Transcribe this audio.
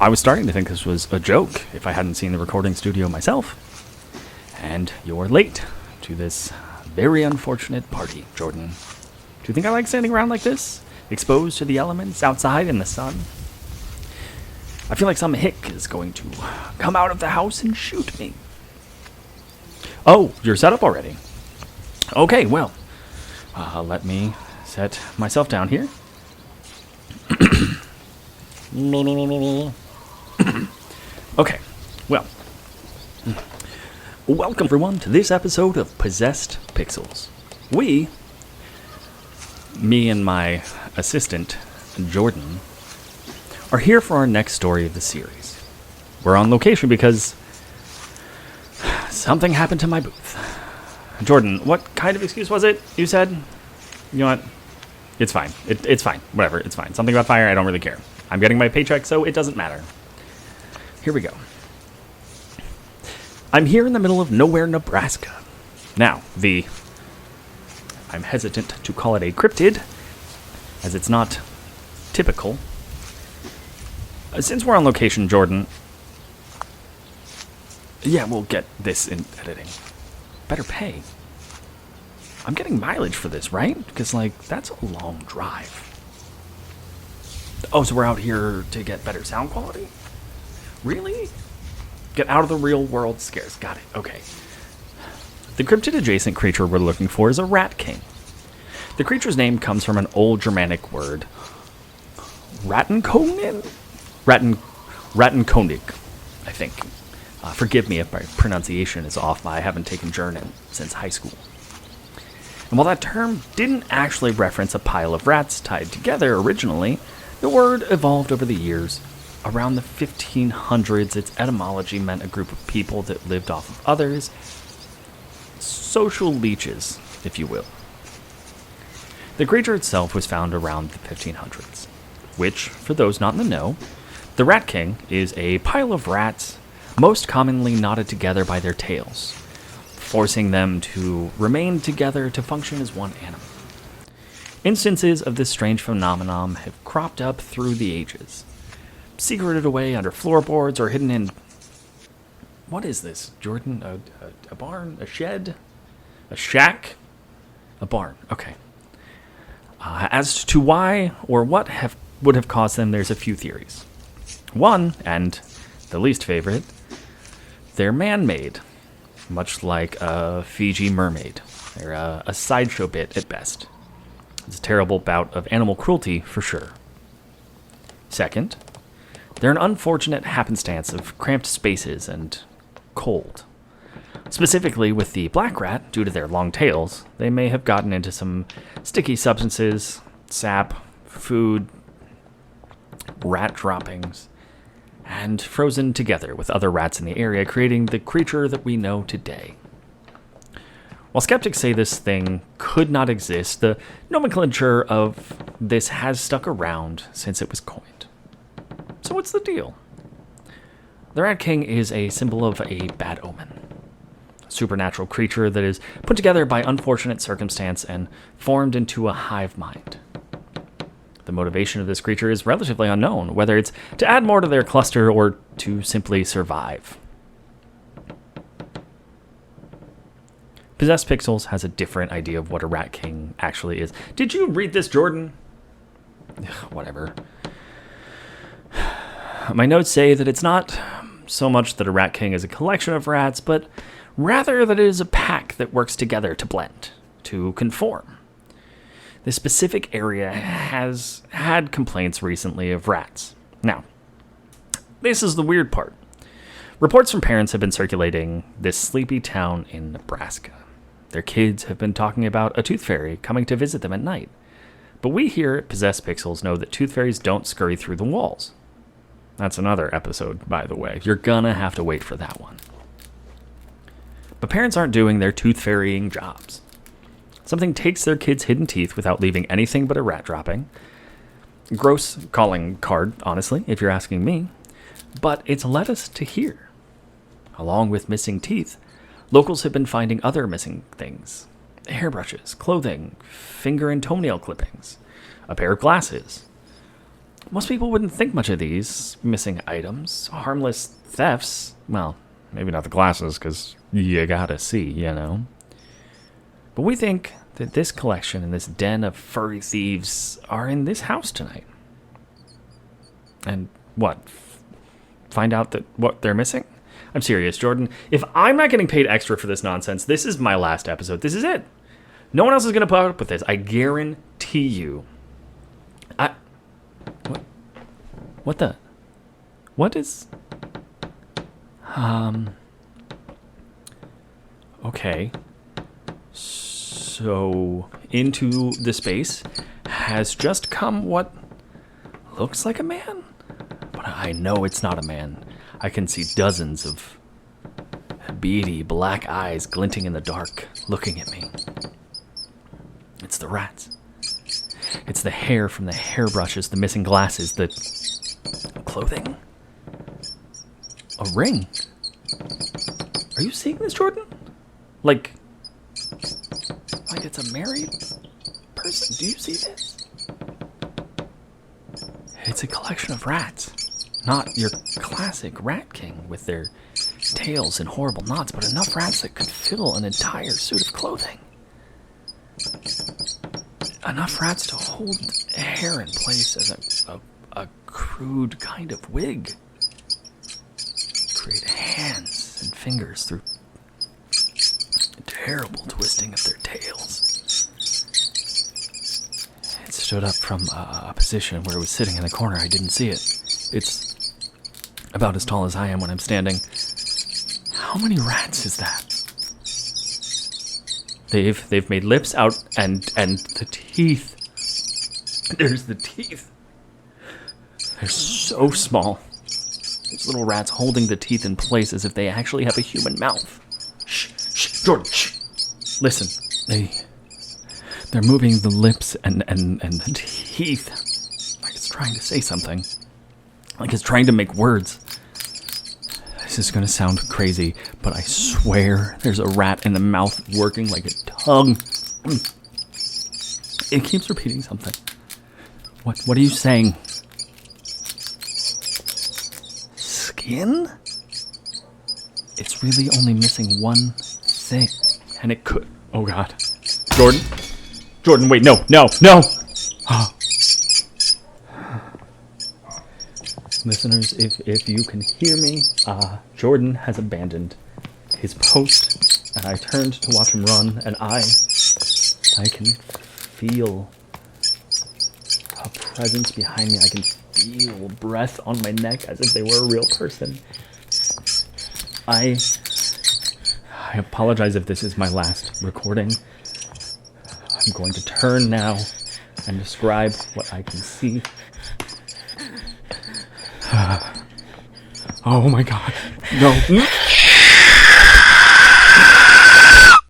I was starting to think this was a joke if I hadn't seen the recording studio myself. And you're late to this very unfortunate party, Jordan. Do you think I like standing around like this, exposed to the elements outside in the sun? I feel like some hick is going to come out of the house and shoot me. Oh, you're set up already. Okay, well, let me set myself down here. Me. Okay, well, welcome everyone to this episode of Possessed Pixels. Me and my assistant, Jordan, are here for our next story of the series. We're on location because something happened to my booth. Jordan, what kind of excuse was it you said? You know what? It's fine. It's fine. Whatever, it's fine. Something about fire, I don't really care. I'm getting my paycheck, so it doesn't matter. Here we go. I'm here in the middle of nowhere, Nebraska. Now, I'm hesitant to call it a cryptid, as it's not typical. Since we're on location, Jordan... Yeah, we'll get this in editing. Better pay. I'm getting mileage for this, right? Because, that's a long drive. Oh, so we're out here to get better sound quality? Really? Get out of the real world scares. Got it. Okay. The cryptid-adjacent creature we're looking for is a rat king. The creature's name comes from an old Germanic word. Rattenkonig, I think. Forgive me if my pronunciation is off. I haven't taken German since high school. And while that term didn't actually reference a pile of rats tied together originally, the word evolved over the years. Around the 1500s, its etymology meant a group of people that lived off of others. Social leeches, if you will. The creature itself was found around the 1500s, which, for those not in the know, the Rat King is a pile of rats, most commonly knotted together by their tails, forcing them to remain together to function as one animal. Instances of this strange phenomenon have cropped up through the ages, secreted away under floorboards or hidden in... What is this, Jordan? A barn? A shed? A shack? A barn. Okay. As to why or what would have caused them, there's a few theories. One, and the least favorite, they're man-made, much like a Fiji mermaid. They're a sideshow bit at best. It's a terrible bout of animal cruelty, for sure. Second, they're an unfortunate happenstance of cramped spaces and cold. Specifically with the black rat, due to their long tails, they may have gotten into some sticky substances, sap, food, rat droppings, and frozen together with other rats in the area, creating the creature that we know today. While skeptics say this thing could not exist, the nomenclature of this has stuck around since it was coined. So what's the deal? The Rat King is a symbol of a bad omen. A supernatural creature that is put together by unfortunate circumstance and formed into a hive mind. The motivation of this creature is relatively unknown, whether it's to add more to their cluster or to simply survive. Possessed Pixels has a different idea of what a Rat King actually is. Did you read this, Jordan? Whatever. My notes say that it's not so much that a Rat King is a collection of rats, but rather that it is a pack that works together to blend, to conform. This specific area has had complaints recently of rats. Now, this is the weird part. Reports from parents have been circulating this sleepy town in Nebraska. Their kids have been talking about a tooth fairy coming to visit them at night. But we here at Possessed Pixels know that tooth fairies don't scurry through the walls. That's another episode, by the way. You're gonna have to wait for that one. But parents aren't doing their tooth fairying jobs. Something takes their kids' hidden teeth without leaving anything but a rat dropping. Gross calling card, honestly, if you're asking me. But it's led us to here. Along with missing teeth, locals have been finding other missing things. Hairbrushes, clothing, finger and toenail clippings, a pair of glasses. Most people wouldn't think much of these missing items. Harmless thefts. Well, maybe not the glasses, because you gotta see, you know. But we think that this collection and this den of furry thieves are in this house tonight. And what? Find out that what they're missing? I'm serious, Jordan. If I'm not getting paid extra for this nonsense, this is my last episode. This is it. No one else is going to put up with this. I guarantee you. What the? What is... Okay. So, into the space has just come what looks like a man? But I know it's not a man. I can see dozens of beady black eyes glinting in the dark, looking at me. It's the rats. It's the hair from the hairbrushes, the missing glasses, the clothing. A ring. Are you seeing this, Jordan? Like it's a married person. Do you see this? It's a collection of rats. Not your classic rat king with their tails and horrible knots, but enough rats that could fill an entire suit of clothing. Enough rats to hold hair in place as a crude kind of wig. Create hands and fingers through terrible twisting of their tails. It stood up from a position where it was sitting in the corner. I didn't see it. It's about as tall as I am when I'm standing. How many rats is that? They've made lips out and the teeth. There's the teeth. They're so small. These little rats holding the teeth in place as if they actually have a human mouth. Shh, Jordan, shh. Listen, they're moving the lips and the teeth like it's trying to say something. Like it's trying to make words. This is going to sound crazy, but I swear there's a rat in the mouth working like a tongue. It keeps repeating something. What are you saying? Skin? It's really only missing one thing. And it could... Oh, God. Jordan, wait, no! Oh. Listeners, if you can hear me, Jordan has abandoned his post, and I turned to watch him run, and I can feel a presence behind me. I can feel breath on my neck as if they were a real person. I apologize if this is my last recording. I'm going to turn now and describe what I can see. Oh my God. No.